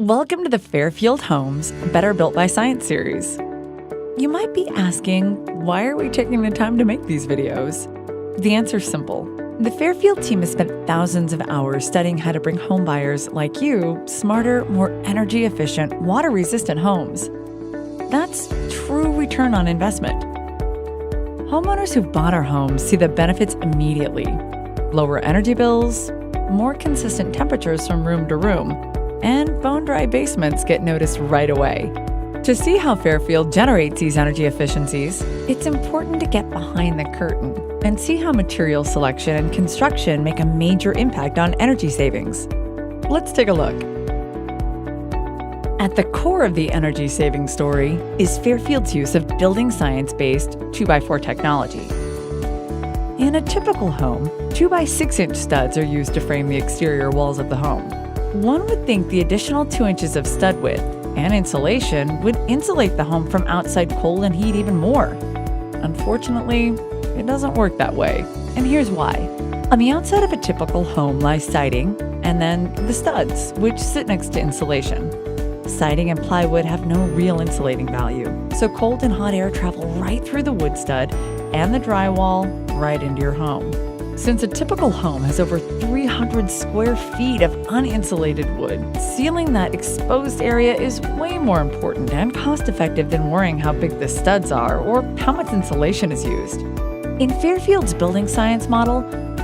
Welcome to the Fairfield Homes Better Built by Science series. You might be asking, why are we taking the time to make these videos? The answer's simple. The Fairfield team has spent thousands of hours studying how to bring home buyers like you smarter, more energy-efficient, water-resistant homes. That's true return on investment. Homeowners who've bought our homes see the benefits immediately. Lower energy bills, more consistent temperatures from room to room, and bone-dry basements get noticed right away. To see how Fairfield generates these energy efficiencies, it's important to get behind the curtain and see how material selection and construction make a major impact on energy savings. Let's take a look. At the core of the energy saving story is Fairfield's use of building science-based 2x4 technology. In a typical home, 2x6-inch studs are used to frame the exterior walls of the home. One would think the additional 2 inches of stud width and insulation would insulate the home from outside cold and heat even more. Unfortunately, it doesn't work that way, and here's why. On the outside of a typical home lies siding, and then the studs, which sit next to insulation. Siding and plywood have no real insulating value, so cold and hot air travel right through the wood stud and the drywall right into your home. Since a typical home has over 300 square feet of uninsulated wood, sealing that exposed area is way more important and cost-effective than worrying how big the studs are or how much insulation is used. In Fairfield's building science model,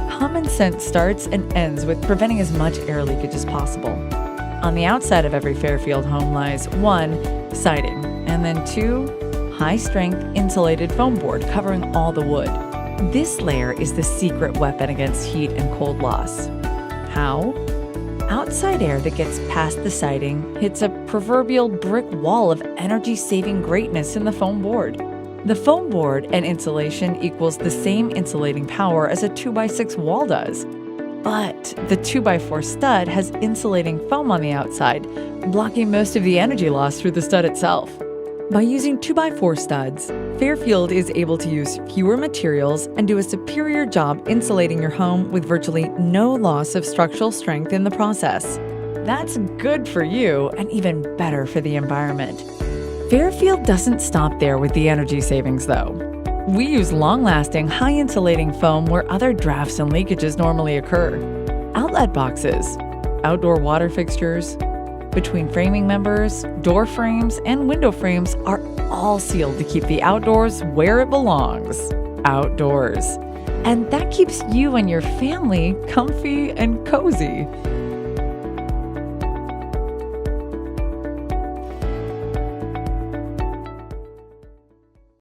common sense starts and ends with preventing as much air leakage as possible. On the outside of every Fairfield home lies 1. Siding, and then 2. High-strength insulated foam board covering all the wood. This layer is the secret weapon against heat and cold loss. How? Outside air that gets past the siding hits a proverbial brick wall of energy-saving greatness in the foam board. The foam board and insulation equals the same insulating power as a 2x6 wall does. But the 2x4 stud has insulating foam on the outside, blocking most of the energy loss through the stud itself. By using 2x4 studs, Fairfield is able to use fewer materials and do a superior job insulating your home with virtually no loss of structural strength in the process. That's good for you and even better for the environment. Fairfield doesn't stop there with the energy savings, though. We use long-lasting, high-insulating foam where other drafts and leakages normally occur. Outlet boxes, outdoor water fixtures, between framing members, door frames, and window frames are all sealed to keep the outdoors where it belongs, outdoors. And that keeps you and your family comfy and cozy.